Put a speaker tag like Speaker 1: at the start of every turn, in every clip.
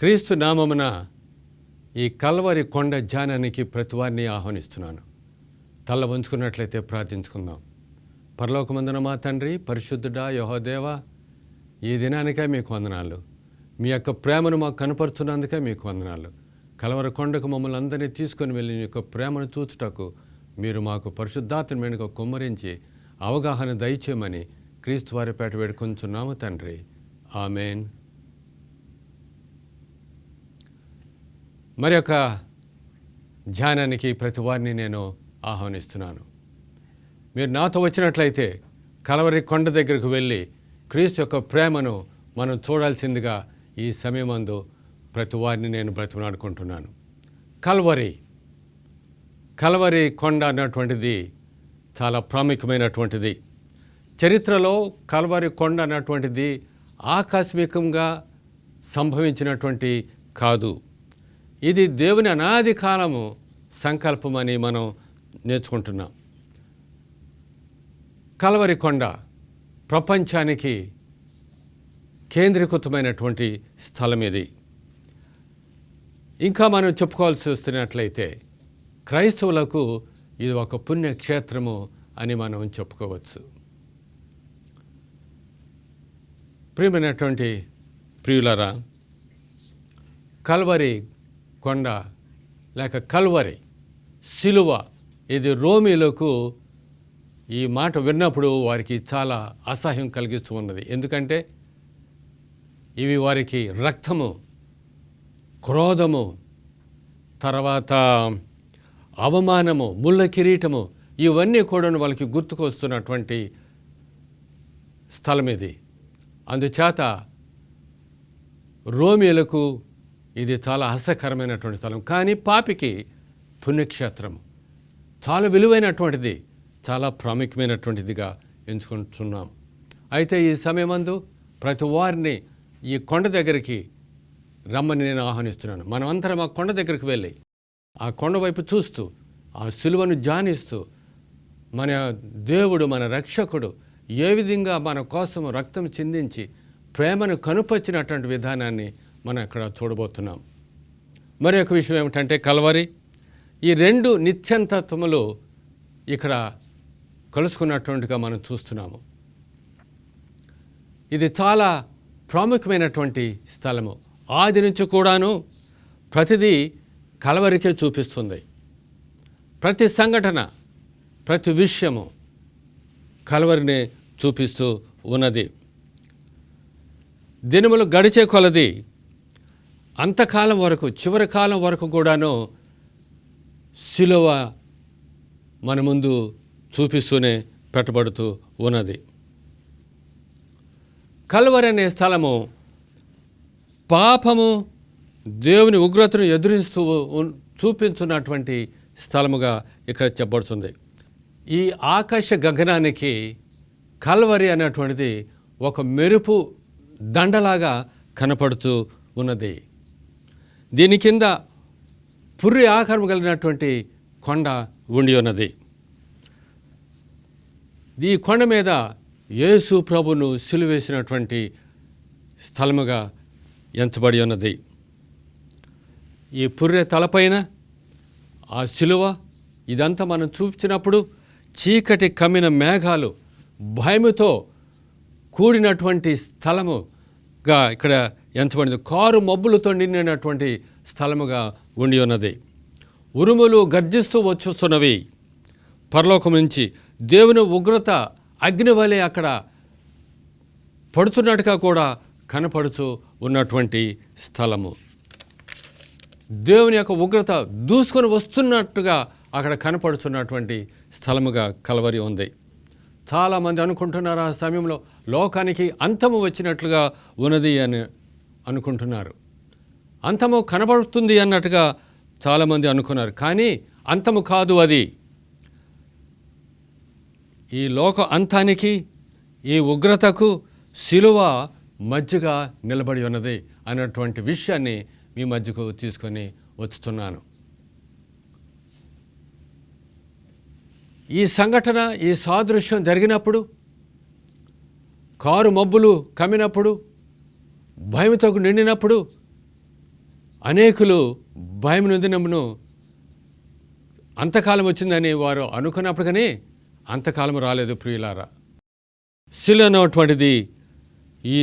Speaker 1: క్రీస్తు నామమున ఈ కల్వరి కొండ ధ్యానానికి ప్రతివారిని ఆహ్వానిస్తున్నాను. తల వంచుకున్నట్లయితే ప్రార్థించుకుందాం. పరలోకమందున మా తండ్రి, పరిశుద్ధుడా యెహోదేవా, ఈ దినానికే మీకు వందనాలు. మీ యొక్క ప్రేమను మాకు కనపరుచున్నందుకే మీకు వందనాలు. కల్వరి కొండకు మమ్మల్ని అందరినీ తీసుకొని వెళ్ళి మీ యొక్క ప్రేమను చూచుటకు మీరు మాకు పరిశుద్ధాత్మ వెనుక కుమ్మరించి అవగాహన దయచేయమని క్రీస్తు వారి పేట వేడుకొంచున్నాము తండ్రి. ఆమెన్. మరి యొక్క ధ్యానానికి ప్రతి వారిని నేను ఆహ్వానిస్తున్నాను. మీరు నాతో వచ్చినట్లయితే కల్వరి కొండ దగ్గరకు వెళ్ళి క్రీస్తు యొక్క ప్రేమను మనం చూడాల్సిందిగా ఈ సమయమందు ప్రతి వారిని నేను బ్రతిమలాడుకుంటున్నాను. కల్వరి కొండ అన్నటువంటిది చాలా ప్రాముఖ్యమైనటువంటిది. చరిత్రలో కల్వరి కొండ అన్నటువంటిది ఆకస్మికంగా సంభవించినటువంటి కాదు. ఇది దేవుని అనాది కాలము సంకల్పమని మనం నేర్చుకుంటున్నాం. కల్వరి కొండ ప్రపంచానికి కేంద్రీకృతమైనటువంటి స్థలం ఇది. ఇంకా మనం చెప్పుకోవాల్సి వస్తున్నట్లయితే క్రైస్తవులకు ఇది ఒక పుణ్యక్షేత్రము అని మనం చెప్పుకోవచ్చు. ప్రియమైనటువంటి ప్రియులరా, కల్వరి కొండ లేక కల్వరి సిలువ, ఇది రోమీలకు ఈ మాట విన్నప్పుడు వారికి చాలా అసహ్యం కలిగిస్తూ ఉన్నది. ఎందుకంటే ఇవి వారికి రక్తము, క్రోధము, తర్వాత అవమానము, ముళ్ళ కిరీటము, ఇవన్నీ కూడా వాళ్ళకి గుర్తుకొస్తున్నటువంటి స్థలం ఇది. అందుచేత రోమీలకు ఇది చాలా హాస్యకరమైనటువంటి స్థలం. కానీ పాపికి పుణ్యక్షేత్రము, చాలా విలువైనటువంటిది, చాలా ప్రాముఖ్యమైనటువంటిదిగా ఎంచుకుంటున్నాం. అయితే ఈ సమయమందు ప్రతి వారిని ఈ కొండ దగ్గరికి రమ్మని నేను ఆహ్వానిస్తున్నాను. మనం అందరం ఆ కొండ దగ్గరికి వెళ్ళి ఆ కొండ వైపు చూస్తూ ఆ సిలువను ధ్యానిస్తూ మన దేవుడు, మన రక్షకుడు ఏ విధంగా మన కోసం రక్తం చిందించి ప్రేమను కనుపరిచినటువంటి విధానాన్ని మనం అక్కడ చూడబోతున్నాం. మరి ఒక విషయం ఏమిటంటే కల్వరి, ఈ రెండు నిత్యంతత్వములు ఇక్కడ కలుసుకున్నటువంటిగా మనం చూస్తున్నాము. ఇది చాలా ప్రాముఖ్యమైనటువంటి స్థలము. ఆది నుంచి కూడాను ప్రతిదీ కల్వరికే చూపిస్తుంది. ప్రతి సంఘటన, ప్రతి విషయము కల్వరినే చూపిస్తూ ఉన్నది. దినములు గడిచే కొలది అంతకాలం వరకు, చివరి కాలం వరకు కూడాను సిలువ మన ముందు చూపిస్తూనే పెట్టబడుతూ ఉన్నది. కల్వరి అనే స్థలము పాపము, దేవుని ఉగ్రతను ఎదురిస్తూ చూపించున్నటువంటి స్థలముగా ఇక్కడ చెప్పబడుతుంది. ఈ ఆకాశ గగనానికి కల్వరి అనేటువంటిది ఒక మెరుపు దండలాగా కనపడుతూ ఉన్నది. దీని కింద పుర్రి ఆకారం కలిగినటువంటి కొండ ఉండి ఉన్నది. ఈ కొండ మీద యేసు ప్రభును సిలువేసినటువంటి స్థలముగా ఎంచబడి ఉన్నది. ఈ పుర్రె తలపైన ఆ సిలువ, ఇదంతా మనం చూపించినప్పుడు చీకటి కమ్మిన మేఘాలు, భయముతో కూడినటువంటి స్థలముగా ఇక్కడ ఎంచబడింది. కారు మబ్బులతో నిండినటువంటి స్థలముగా ఉండి ఉన్నది. ఉరుములు గర్జిస్తూ వచ్చుస్తున్నవి. పరలోకం నుంచి దేవుని ఉగ్రత అగ్ని వలె అక్కడ పడుతున్నట్టుగా కూడా కనపడుతూ ఉన్నటువంటి స్థలము. దేవుని యొక్క ఉగ్రత దూసుకొని వస్తున్నట్టుగా అక్కడ కనపడుతున్నటువంటి స్థలముగా కల్వరి ఉంది. చాలామంది అనుకుంటున్నారు ఆ సమయంలో లోకానికి అంతము వచ్చినట్లుగా ఉన్నది అని అనుకుంటున్నారు. అంతము కనబడుతుంది అన్నట్టుగా చాలామంది అనుకున్నారు. కానీ అంతము కాదు అది. ఈ లోక అంతానికి, ఈ ఉగ్రతకు సిలువ మధ్యగా నిలబడి ఉన్నది అన్నటువంటి విషయాన్ని మీ మధ్యకు తీసుకొని వచ్చుతున్నాను. ఈ సంఘటన, ఈ సాదృశ్యం జరిగినప్పుడు, కారు మబ్బులు కమ్మినప్పుడు, భయంతో నిండినప్పుడు అనేకులు భయం నొందినమును అంతకాలం వచ్చిందని వారు అనుకున్నప్పటికీ అంతకాలం రాలేదు ప్రియులారా. శిలువ అన్నటువంటిది ఈ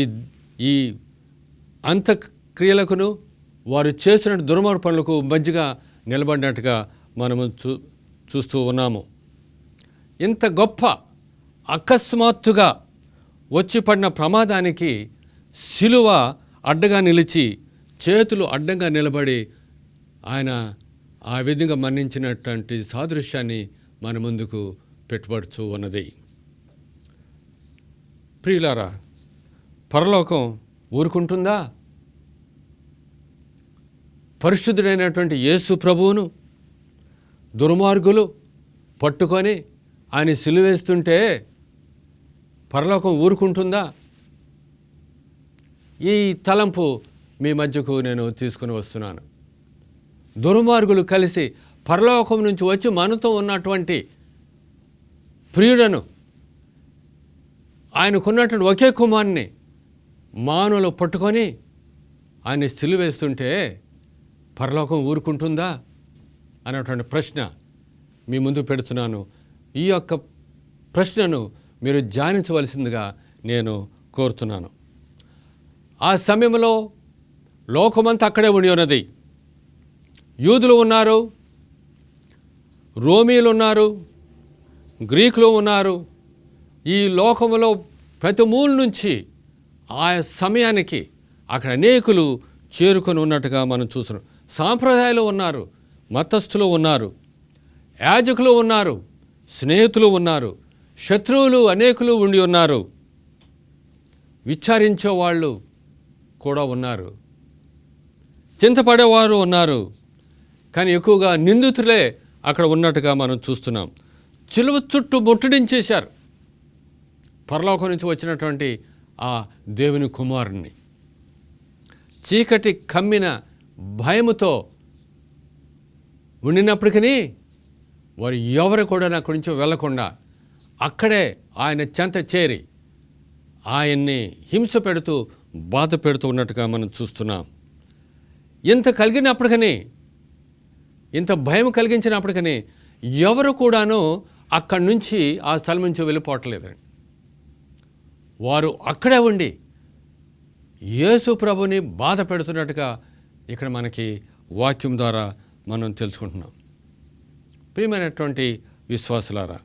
Speaker 1: ఈ అంత్యక్రియలకును వారు చేసిన దుర్మార్గ పనులకు మధ్యగా నిలబడినట్టుగా మనము చూస్తూ ఉన్నాము. ఇంత గొప్ప అకస్మాత్తుగా వచ్చి పడిన ప్రమాదానికి శిలువ అడ్డగా నిలిచి, చేతులు అడ్డంగా నిలబడి ఆయన ఆ విధంగా మరణించినటువంటి సాదృశ్యాన్ని మన ముందుకు పెట్టుబడుతూ ఉన్నది. ప్రియులారా, పరలోకం ఊరుకుంటుందా? పరిశుద్ధుడైనటువంటి యేసు ప్రభువును దుర్మార్గులు పట్టుకొని ఆయన సిలువేస్తుంటే పరలోకం ఊరుకుంటుందా? ఈ తలంపు మీ మధ్యకు నేను తీసుకుని వస్తున్నాను. దుర్మార్గులు కలిసి పరలోకం నుంచి వచ్చి మనతో ఉన్నటువంటి ప్రియుడను, ఆయనకున్నటువంటి ఒకే కుమారుని మానవులు పట్టుకొని ఆయన సిలువేస్తుంటే పరలోకం ఊరుకుంటుందా అన్నటువంటి ప్రశ్న మీ ముందు పెడుతున్నాను. ఈ యొక్క ప్రశ్నను మీరు ధ్యానించవలసిందిగా నేను కోరుతున్నాను. ఆ సమయంలో లోకమంతా అక్కడే ఉండి ఉన్నది. యూదులు ఉన్నారు, రోమీలు ఉన్నారు, గ్రీకులు ఉన్నారు. ఈ లోకములో ప్రతి మూల నుంచి ఆ సమయానికి అక్కడ అనేకులు చేరుకొని ఉన్నట్టుగా మనం చూస్తున్నాం. సాంప్రదాయాలు ఉన్నారు, మతస్థులు ఉన్నారు, యాజకులు ఉన్నారు, స్నేహితులు ఉన్నారు, శత్రువులు అనేకులు ఉండి ఉన్నారు, విచారించేవాళ్ళు కూడా ఉన్నారు, చింతపడేవారు ఉన్నారు. కానీ ఎక్కువగా నిందితులే అక్కడ ఉన్నట్టుగా మనం చూస్తున్నాం. చిలువ చుట్టూ ముట్టడించేశారు పరలోకం నుంచి వచ్చినటువంటి ఆ దేవుని కుమారుణ్ణి. చీకటి కమ్మిన భయముతో ఉండినప్పటికీ వారు ఎవరు కూడా అక్కడి నుంచి వెళ్లకుండా అక్కడే ఆయన చెంత చేరి ఆయన్ని హింస పెడుతూ బాధ పెడుతూ ఉన్నట్టుగా మనం చూస్తున్నాం. ఇంత కలిగినప్పటికీ, ఇంత భయం కలిగించినప్పటికీ ఎవరు కూడాను అక్కడి నుంచి ఆ స్థలం నుంచి వెళ్ళిపోవట్లేదండి. వారు అక్కడే ఉండి యేసు ప్రభుని బాధ పెడుతున్నట్టుగా ఇక్కడ మనకి వాక్యం ద్వారా మనం తెలుసుకుంటున్నాం. ప్రియమైనటువంటి విశ్వాసులారా,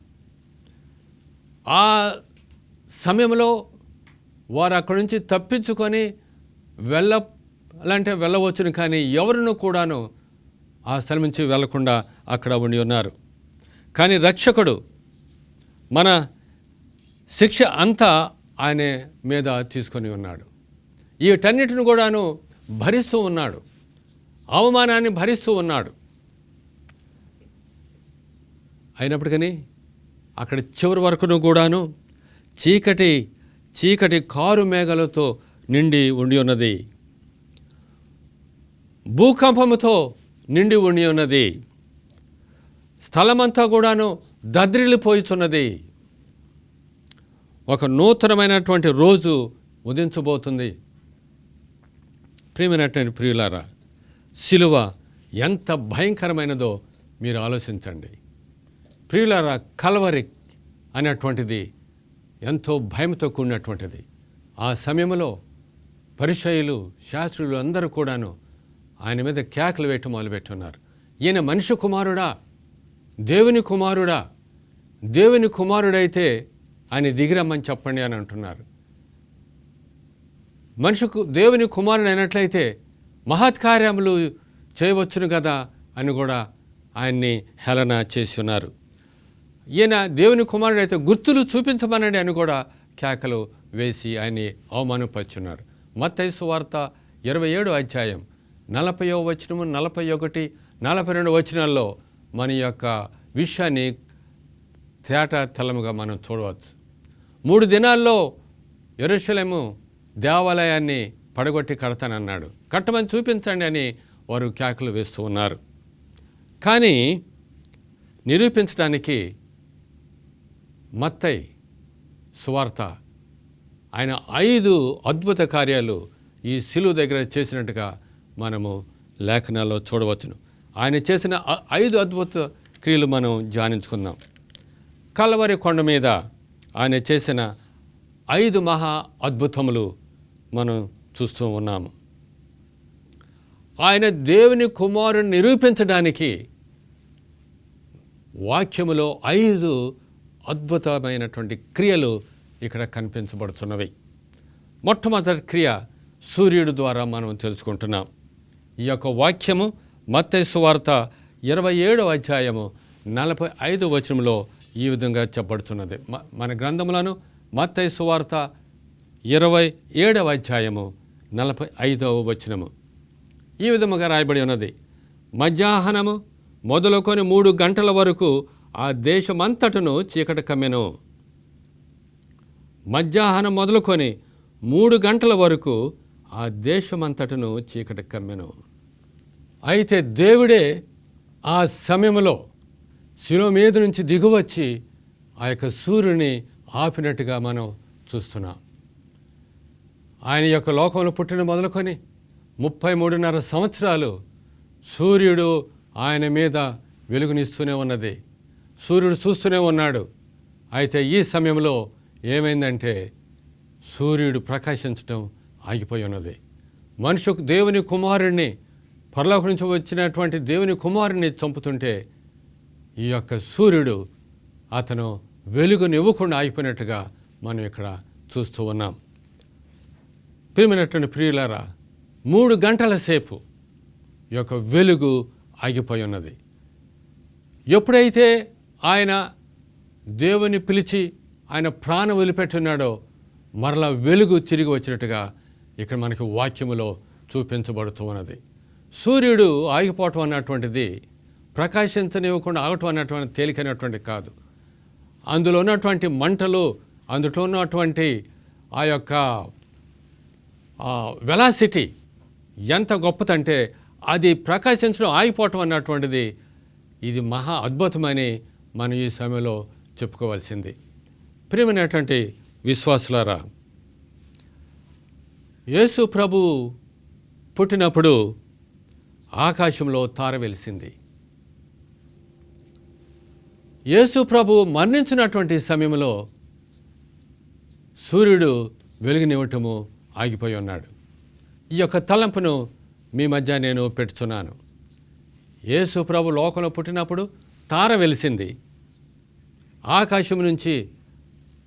Speaker 1: ఆ సమయంలో వారు అక్కడి నుంచి తప్పించుకొని వెళ్ళాలంటే వెళ్ళవచ్చును, కానీ ఎవరినూ కూడాను ఆ స్థలం నుంచి వెళ్లకుండా అక్కడ ఉండి ఉన్నారు. కానీ రక్షకుడు మన శిక్ష అంతా ఆయన మీద తీసుకొని ఉన్నాడు. వీటన్నిటిని కూడాను భరిస్తూ ఉన్నాడు, అవమానాన్ని భరిస్తూ ఉన్నాడు. అయినప్పటికీ అక్కడ చివరి వరకును కూడాను చీకటి కారు మేఘాలతో నిండి ఉండి ఉన్నది, భూకంపముతో నిండి ఉండి ఉన్నది, స్థలమంతా కూడాను దద్రిల్లిపోతున్నది. ఒక నూతనమైనటువంటి రోజు ఉదించబోతుంది. ప్రియమైనటువంటి ప్రియులారా, శిలువ ఎంత భయంకరమైనదో మీరు ఆలోచించండి. ప్రియులారా, కల్వరి అనేటువంటిది ఎంతో భయంతో కూడినటువంటిది. ఆ సమయంలో పరిసయ్యులు, శాస్త్రులు అందరూ కూడాను ఆయన మీద కేకలు వేయటం మొదలుపెట్టున్నారు. ఈయన మనిషి కుమారుడా, దేవుని కుమారుడా? దేవుని కుమారుడైతే ఆయన దిగిరమ్మని చెప్పండి అని అంటున్నారు. మనిషికు దేవుని కుమారుడు అయినట్లయితే మహత్కార్యములు చేయవచ్చును కదా అని కూడా ఆయన్ని హేళన చేసి ఉన్నారు. ఈయన దేవుని కుమారుడు అయితే గుర్తులు చూపించమనండి అని కూడా కేకలు వేసి ఆయన్ని అవమానపరుచున్నారు. మత్తయి సువార్త 27వ అధ్యాయం 40వ వచనము, 41, 42 వచనాల్లో మన యొక్క విషయాన్ని తేట తెల్లముగా మనం చూడవచ్చు. 3 దినాల్లో యెరూషలేము దేవాలయాన్ని పడగొట్టి కడతానన్నాడు. కట్టమని చూపించండి అని వారు కేకలు వేస్తూ ఉన్నారు. కానీ నిరూపించడానికి మత్తయి సువార్త ఆయన 5 అద్భుత కార్యాలు ఈ శిలువ దగ్గర చేసినట్టుగా మనము లేఖనాల్లో చూడవచ్చును. ఆయన చేసిన 5 అద్భుత క్రియలు మనం ధ్యానించుకుందాం. కల్వరి కొండ మీద ఆయన చేసిన 5 మహా అద్భుతములు మనం చూస్తూ ఉన్నాము. ఆయన దేవుని కుమారుని నిరూపించడానికి వాక్యములో 5 అద్భుతమైనటువంటి క్రియలు ఇక్కడ కనిపించబడుతున్నవి. మొట్టమొదటి క్రియ సూర్యుడు ద్వారా మనం తెలుసుకుంటున్నాం. ఈ యొక్క వాక్యము మత్తయి సువార్త 27వ అధ్యాయము 45వ వచనంలో ఈ విధంగా చెప్పబడుతున్నది. మన గ్రంథములను మత్తయి సువార్త 27వ అధ్యాయము 45వ వచనము ఈ విధముగా రాయబడి ఉన్నది. మధ్యాహ్నము మొదలుకొని 3 గంటల వరకు ఆ దేశమంతటను చీకటి కమ్మెను. మధ్యాహ్నం మొదలుకొని 3 గంటల వరకు ఆ దేశమంతటను చీకటి కమ్మెను. అయితే దేవుడే ఆ సమయంలో శిలువ మీద నుంచి దిగువచ్చి ఆ యొక్క సూర్యుని ఆపినట్టుగా మనం చూస్తున్నాం. ఆయన యొక్క లోకంలో పుట్టిన మొదలుకొని 33.5 సంవత్సరాలు సూర్యుడు ఆయన మీద వెలుగునిస్తూనే ఉన్నది. సూర్యుడు చూస్తూనే ఉన్నాడు. అయితే ఈ సమయంలో ఏమైందంటే సూర్యుడు ప్రకాశించడం ఆగిపోయి ఉన్నది. మనుషుకు దేవుని కుమారుణ్ణి, పరలోకం నుంచి వచ్చినటువంటి దేవుని కుమారుణ్ణి చంపుతుంటే ఈ యొక్క సూర్యుడు అతను వెలుగునివ్వకుండా ఆగిపోయినట్టుగా మనం ఇక్కడ చూస్తూ ఉన్నాం. ప్రియమైనటువంటి ప్రియులారా, 3 గంటల సేపు ఈ యొక్క వెలుగు ఆగిపోయి ఉన్నది. ఎప్పుడైతే ఆయన దేవుని పిలిచి ఆయన ప్రాణం వదిలిపెట్టున్నాడో మరలా వెలుగు తిరిగి వచ్చినట్టుగా ఇక్కడ మనకి వాక్యములో చూపించబడుతూ ఉన్నది. సూర్యుడు ఆగిపోవటం అన్నటువంటిది ప్రకాశించనివ్వకుండా ఆగటం అన్నటువంటి తేలికైనటువంటి కాదు. అందులో ఉన్నటువంటి మంటలు, అందులో ఉన్నటువంటి ఆ యొక్క వెలాసిటీ ఎంత గొప్పదంటే అది ప్రకాశించడం ఆగిపోవటం అన్నటువంటిది ఇది మహా అద్భుతమని మనం ఈ సమయంలో చెప్పుకోవాల్సింది. ప్రియమైనటువంటి విశ్వాసులారా, యేసు ప్రభు పుట్టినప్పుడు ఆకాశంలో తార వెలిసింది. యేసు ప్రభు మరణించినటువంటి సమయంలో సూర్యుడు వెలుగునివ్వటము ఆగిపోయి ఉన్నాడు. ఈ యొక్క తలంపును మీ మధ్య నేను పెడుతున్నాను. యేసు ప్రభు లోకంలో పుట్టినప్పుడు తార వెలిసింది. ఆకాశం నుంచి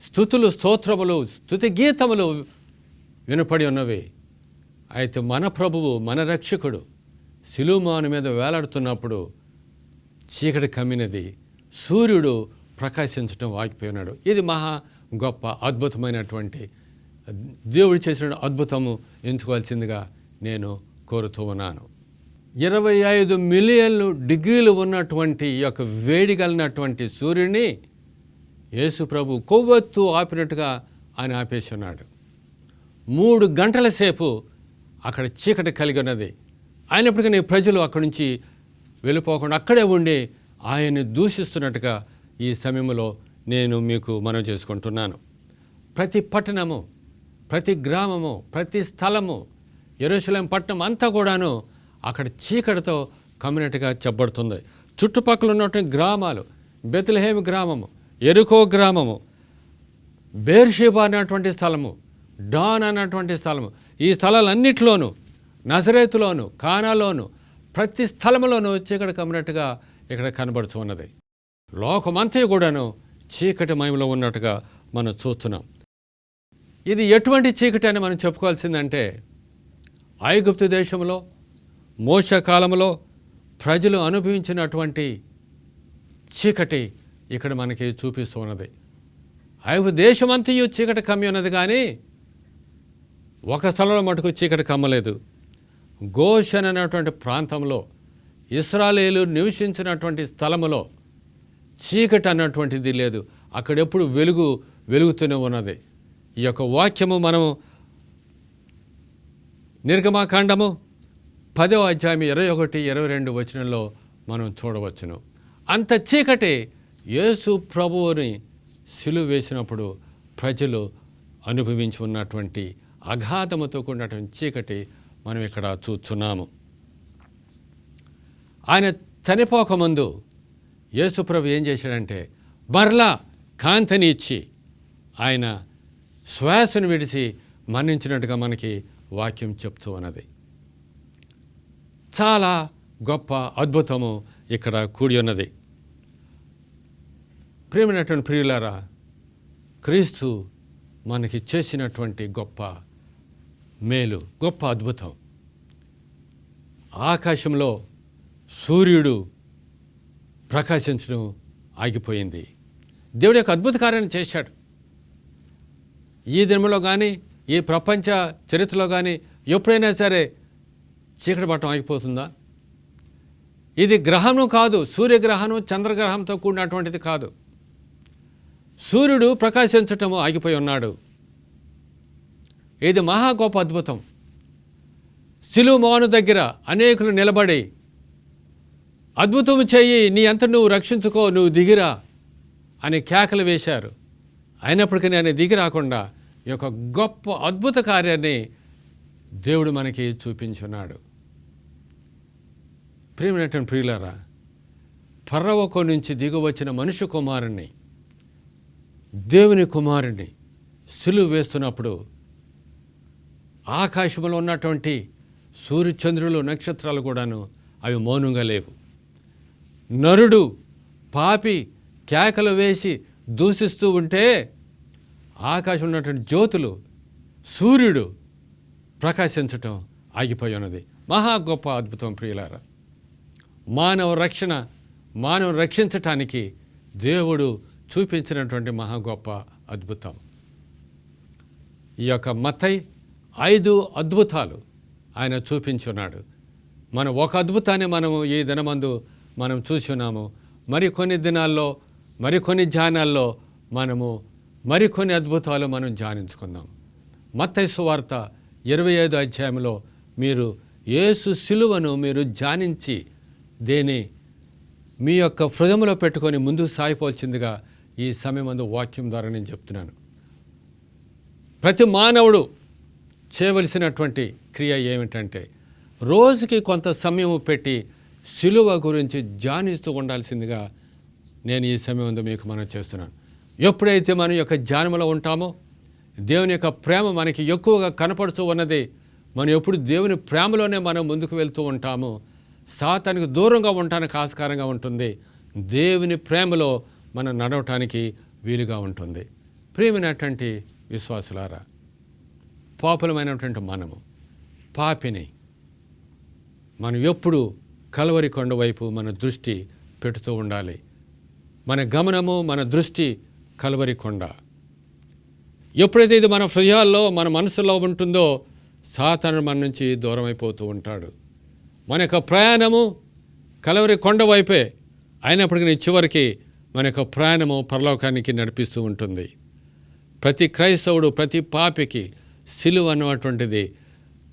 Speaker 1: స్తుతులు, స్తోత్రములు, స్తుతి గీతములు వినపడి ఉన్నవి. అయితే మన ప్రభువు, మన రక్షకుడు సిలువమాను మీద వేలాడుతున్నప్పుడు చీకటి కమ్మినది, సూర్యుడు ప్రకాశించడం ఆగిపోయినాడు. ఇది మహా గొప్ప అద్భుతమైనటువంటి దేవుడు చేసిన అద్భుతము ఎంచుకోవాల్సిందిగా నేను కోరుతూ ఉన్నాను. 25 మిలియన్లు డిగ్రీలు ఉన్నటువంటి ఈ యొక్క వేడి కలిగినటువంటి సూర్యుడిని యేసు ప్రభు కొవ్వొత్తు ఆపినట్టుగా ఆయన ఆపేసి ఉన్నాడు. 3 గంటల సేపు అక్కడ చీకటి కలిగి ఉన్నది. అయినప్పటికీ ప్రజలు అక్కడి నుంచి వెళ్ళిపోకుండా అక్కడే ఉండి ఆయన్ని దూషిస్తున్నట్టుగా ఈ సమయంలో నేను మీకు మనవి చేసుకుంటున్నాను. ప్రతి పట్టణము, ప్రతి గ్రామము, ప్రతి స్థలము, యెరూషలేం పట్టణం అంతా కూడాను అక్కడ చీకటితో కమ్మినట్టుగా చెప్పబడుతుంది. చుట్టుపక్కల ఉన్నటువంటి గ్రామాలు, బెత్లెహేము గ్రామము, యెరికో గ్రామము, బేర్షెబా అన్నటువంటి స్థలము, డాన్ అన్నటువంటి స్థలము, ఈ స్థలాలన్నిటిలోనూ, నజరేతులోను, కానాలోను, ప్రతి స్థలంలోనూ చీకటి కమ్మినట్టుగా ఇక్కడ కనబడుతూ ఉన్నది. లోకమంతా కూడాను చీకటి మహిమలో ఉన్నట్టుగా మనం చూస్తున్నాం. ఇది ఎటువంటి చీకటి అని మనం చెప్పుకోవాల్సిందంటే, ఐగుప్తు దేశంలో మోషే కాలంలో ప్రజలు అనుభవించినటువంటి చీకటి ఇక్కడ మనకి చూపిస్తూ ఉన్నది. ఐగుప్తు దేశమంతయు చీకటి కమ్మి ఉన్నది, కానీ ఒక స్థలంలో మటుకు చీకటి కమ్మలేదు. గోషెన్ అనేటువంటి ప్రాంతంలో ఇశ్రాయేలు నివసించినటువంటి స్థలములో చీకటి అన్నటువంటిది లేదు. అక్కడెప్పుడు వెలుగుతూనే ఉన్నది. ఈ యొక్క వాక్యము మనము నిర్గమాకాండము 10వ అధ్యాయం 21, 22 వచనంలో మనం చూడవచ్చును. అంత చీకటి యేసు ప్రభువుని సిలువ వేసినప్పుడు ప్రజలు అనుభవించి ఉన్నటువంటి అగాధముతో కూడినటువంటి చీకటి మనం ఇక్కడ చూస్తున్నాము. ఆయన చనిపోకముందు యేసుప్రభు ఏం చేశాడంటే మరలా కాంతిని ఇచ్చి ఆయన శ్వాసను విడిచి మరణించినట్టుగా మనకి వాక్యం చెప్తూ ఉన్నది. చాలా గొప్ప అద్భుతము ఇక్కడ కూడి ఉన్నది. ప్రియమైనటువంటి ప్రియులారా, క్రీస్తు మనకి చేసినటువంటి గొప్ప మేలు, గొప్ప అద్భుతం. ఆకాశంలో సూర్యుడు ప్రకాశించడం ఆగిపోయింది. దేవుడి యొక్క అద్భుత కార్యాన్ని చేశాడు. ఈ దినంలో కానీ ఈ ప్రపంచ చరిత్రలో కానీ ఎప్పుడైనా సరే చీకటి పట్టడం ఆగిపోతుందా? ఇది గ్రహణం కాదు, సూర్యగ్రహణం చంద్రగ్రహంతో కూడినటువంటిది కాదు. సూర్యుడు ప్రకాశించటము ఆగిపోయి ఉన్నాడు. ఇది మహా గొప్ప అద్భుతం. సిలువ మోను దగ్గర అనేకులు నిలబడి అద్భుతం చెయ్యి, నీ అంత నువ్వు రక్షించుకో, నువ్వు దిగిరా అని కేకలు వేశారు. అయినప్పటికీ నేను దిగి రాకుండా ఈ యొక్క గొప్ప అద్భుత కార్యాన్ని దేవుడు మనకి చూపించున్నాడు. ప్రియమైనటువంటి ప్రియులారా, పరలోకం నుంచి దిగువచ్చిన మనుష్య కుమారుణ్ణి, దేవుని కుమారుణ్ణి సిలువ వేస్తున్నప్పుడు ఆకాశంలో ఉన్నటువంటి సూర్యచంద్రులు నక్షత్రాలు కూడాను అవి మౌనంగా లేవు. నరుడు పాపి కేకలు వేసి దూషిస్తూ ఉంటే ఆకాశం ఉన్నటువంటి జ్యోతులు, సూర్యుడు ప్రకాశించటం ఆగిపోయి ఉన్నది. మహా గొప్ప అద్భుతం ప్రియులారా. మానవ రక్షించటానికి దేవుడు చూపించినటువంటి మహా గొప్ప అద్భుతం. ఈ యొక్క మత్తయి 5 అద్భుతాలు ఆయన చూపించున్నాడు. మనం ఒక అద్భుతాన్ని మనము ఈ దినమందు మనం చూస్తున్నాము. మరికొన్ని దినాల్లో మరికొన్ని ధ్యానాల్లో మనము మరికొన్ని అద్భుతాలు మనం ధ్యానించుకుందాం. మత్తయి సువార్త 25 అధ్యాయంలో మీరు యేసు సిలువను మీరు ధ్యానించి దేని మీ యొక్క హృదయంలో పెట్టుకొని ముందుకు సాగిపోవలసిందిగా ఈ సమయమందు వాక్యం ద్వారా నేను చెప్తున్నాను. ప్రతి మానవుడు చేయవలసినటువంటి క్రియ ఏమిటంటే రోజుకి కొంత సమయం పెట్టి సిలువ గురించి ధ్యానిస్తూ ఉండాల్సిందిగా నేను ఈ సమయంలో మీకు మనం చేస్తున్నాను. ఎప్పుడైతే మనం యొక్క ధ్యానంలో ఉంటామో దేవుని యొక్క ప్రేమ మనకి ఎక్కువగా కనపడుతూ ఉన్నది. మనం ఎప్పుడు దేవుని ప్రేమలోనే మనం ముందుకు వెళ్తూ ఉంటామో సాతానికి దూరంగా ఉండటానికి ఆస్కారంగా ఉంటుంది. దేవుని ప్రేమలో మనం నడవటానికి వీలుగా ఉంటుంది. ప్రియమైనటువంటి విశ్వాసులారా, పాపులమైనటువంటి మనము పాపిని మనం ఎప్పుడు కల్వరి కొండ వైపు మన దృష్టి పెడుతూ ఉండాలి. మన గమనము మన దృష్టి కల్వరి కొండ. ఎప్పుడైతే ఇది మన హృదయాల్లో మన మనసులో ఉంటుందో సాతాను మన నుంచి దూరం అయిపోతూ ఉంటాడు. మన యొక్క ప్రయాణము కల్వరి కొండ వైపే అయినప్పటికీ చివరికి మన యొక్క ప్రయాణము పరలోకానికి నడిపిస్తూ ఉంటుంది. ప్రతి క్రైస్తవుడు ప్రతి పాపికి సిలువ అన్నటువంటిది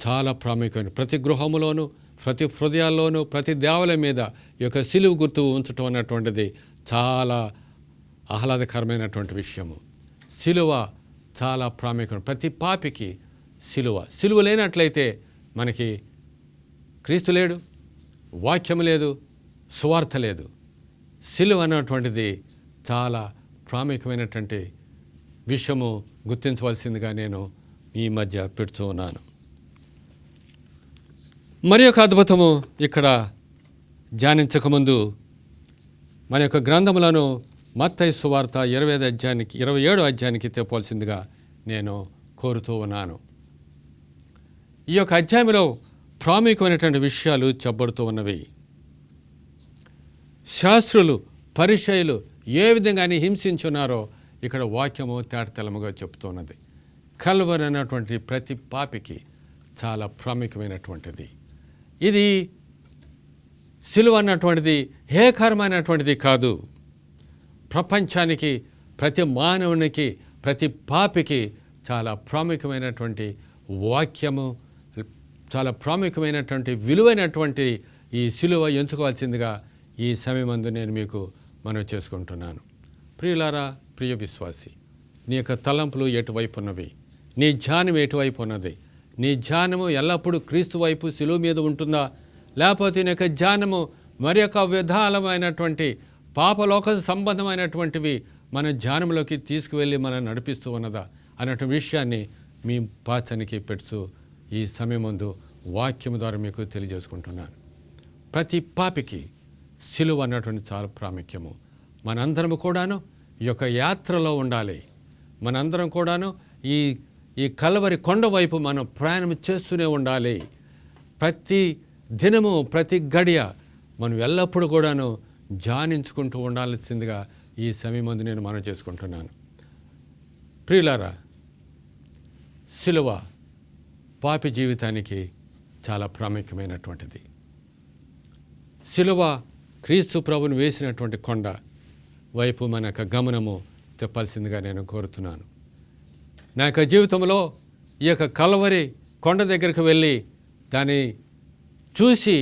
Speaker 1: చాలా ప్రాముఖ్యమైన, ప్రతి గృహములోను ప్రతి హృదయాల్లోనూ ప్రతి దేవాలయం మీద ఈ యొక్క సిలువ గుర్తు ఉంచటం అన్నటువంటిది చాలా ఆహ్లాదకరమైనటువంటి విషయము. సిలువ చాలా ప్రాముఖ్యం. ప్రతి పాపికి సిలువ లేనట్లయితే మనకి క్రీస్తు లేడు, వాక్యం లేదు, సువార్త లేదు. సిలువ అన్నటువంటిది చాలా ప్రాముఖ్యమైనటువంటి విషయము గుర్తించవలసిందిగా నేను ఈ మధ్య పెడుతూ ఉన్నాను. మరి ఒక అద్భుతము ఇక్కడ ధ్యానించకముందు మన యొక్క గ్రంథములను మత్తయి సువార్త 27 అధ్యాయానికి తెప్పవలసిందిగా నేను కోరుతూ ఉన్నాను. ఈ యొక్క అధ్యాయంలో ప్రాముఖ్యమైనటువంటి విషయాలు చెప్పబడుతూ ఉన్నవి. శాస్త్రులు పరిసయ్యులు ఏ విధంగానే హింసించున్నారో ఇక్కడ వాక్యము తేటతెల్లముగా చెప్తున్నది. కల్వరి అన్నటువంటి ప్రతి పాపికి చాలా ప్రాముఖ్యమైనటువంటిది. ఇది సిలువ అన్నటువంటిది హేకరమైనటువంటిది కాదు. ప్రపంచానికి ప్రతి మానవునికి ప్రతి పాపికి చాలా ప్రాముఖ్యమైనటువంటి వాక్యము, చాలా ప్రాముఖ్యమైనటువంటి విలువైనటువంటి ఈ సిలువ ఎంచుకోవాల్సిందిగా ఈ సమయమందు నేను మీకు మనవి చేసుకుంటున్నాను. ప్రియులారా, ప్రియ విశ్వాసి, నీ యొక్క తలంపులు ఎటువైపు ఉన్నవి? నీ ధ్యానం ఎటువైపు ఉన్నది? నీ ధ్యానము ఎల్లప్పుడూ క్రీస్తు వైపు సిలువ మీద ఉంటుందా? లేకపోతే నీ యొక్క ధ్యానము మరి యొక్క విధాలమైనటువంటి పాపలోక సంబంధమైనటువంటివి మన ధ్యానంలోకి తీసుకువెళ్ళి మనం నడిపిస్తూ ఉన్నదా అన్నటువంటి విషయాన్ని మీ పాచనికి పెడుతూ ఈ సమయం ముందు వాక్యం ద్వారా మీకు తెలియజేసుకుంటున్నాను. ప్రతి పాపికి సిలువ అన్నటువంటి చాలా ప్రాముఖ్యము. మనందరం కూడాను ఈ యొక్క యాత్రలో ఉండాలి. మనందరం కూడాను ఈ కల్వరి కొండ వైపు మనం ప్రయాణం చేస్తూనే ఉండాలి. ప్రతి దినము ప్రతి గడియ మనం ఎల్లప్పుడూ కూడాను ధ్యానించుకుంటూ ఉండాల్సిందిగా ఈ సమయం ముందు నేను మనం చేసుకుంటున్నాను. ప్రియులారా, సిలువ పాపి జీవితానికి చాలా ప్రాముఖ్యమైనటువంటిది. సిలువ క్రీస్తు ప్రభువును వేసినటువంటి కొండ వైపు మన యొక్క గమనము తిప్పాల్సిందిగా నేను కోరుతున్నాను. నా యొక్క జీవితంలో ఈ యొక్క కల్వరి కొండ దగ్గరికి వెళ్ళి దాన్ని చూసి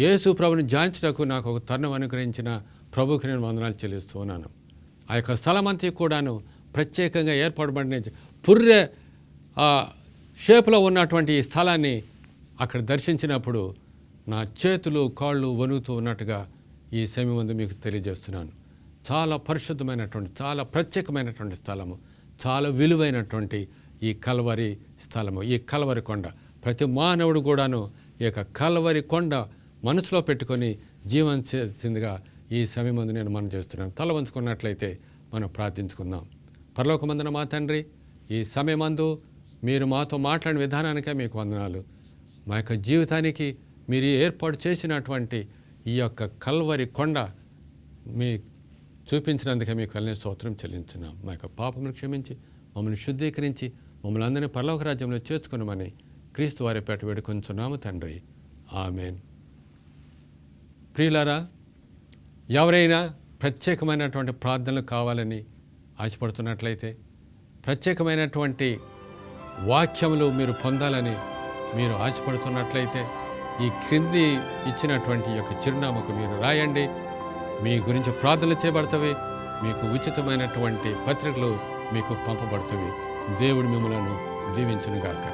Speaker 1: యేసు ప్రభుని ధ్యానించడానికి నాకు ఒక తరుణం అనుగ్రహించిన ప్రభుకి నేను వందనాలు చెల్లిస్తూ ఉన్నాను. ఆ యొక్క స్థలమంతా కూడాను ప్రత్యేకంగా ఏర్పడబడిన పుర్రె షేపులో ఉన్నటువంటి ఈ స్థలాన్ని అక్కడ దర్శించినప్పుడు నా చేతులు కాళ్ళు వణుగుతూ ఉన్నట్టుగా ఈ సమయం ముందు మీకు తెలియజేస్తున్నాను. చాలా పరిశుద్ధమైనటువంటి చాలా ప్రత్యేకమైనటువంటి స్థలము, చాలా విలువైనటువంటి ఈ కల్వరి స్థలము, ఈ కల్వరి కొండ. ప్రతి మానవుడు కూడాను ఈ యొక్క కల్వరి కొండ మనసులో పెట్టుకొని జీవించాల్సిందిగా ఈ సమయం ముందు నేను మనం చేస్తున్నాను. తల వంచుకున్నట్లయితే మనం ప్రార్థించుకుందాం. పరలోకమందున మా తండ్రి, ఈ సమయమందు మీరు మాతో మాట్లాడిన విధానానికే మీకు వందనాలు. మా యొక్క జీవితానికి మీరు ఏర్పాటు చేసినటువంటి ఈ యొక్క కల్వరి కొండ మీ చూపించినందుకే మీకు వెళ్ళిన స్తోత్రం చెల్లించున్నాం. మా యొక్క పాపమును క్షమించి మమ్మల్ని శుద్ధీకరించి మమ్మల్ని అందరినీ పరలోక రాజ్యంలో చేర్చుకున్నామని క్రీస్తు వారి పేట వేడుకొంచున్నాము తండ్రి. ఆమెన్. ప్రియులారా, ఎవరైనా ప్రత్యేకమైనటువంటి ప్రార్థనలు కావాలని ఆశపడుతున్నట్లయితే, ప్రత్యేకమైనటువంటి వాక్యములు మీరు పొందాలని మీరు ఆశపడుతున్నట్లయితే ఈ క్రింది ఇచ్చినటువంటి యొక్క చిరునామాకు మీరు రాయండి. మీ గురించి ప్రార్థనలు చేయబడతవి. మీకు ఉచితమైనటువంటి పత్రికలు మీకు పంపబడతవి. దేవుడు మిమ్మలను దీవించునుగాక.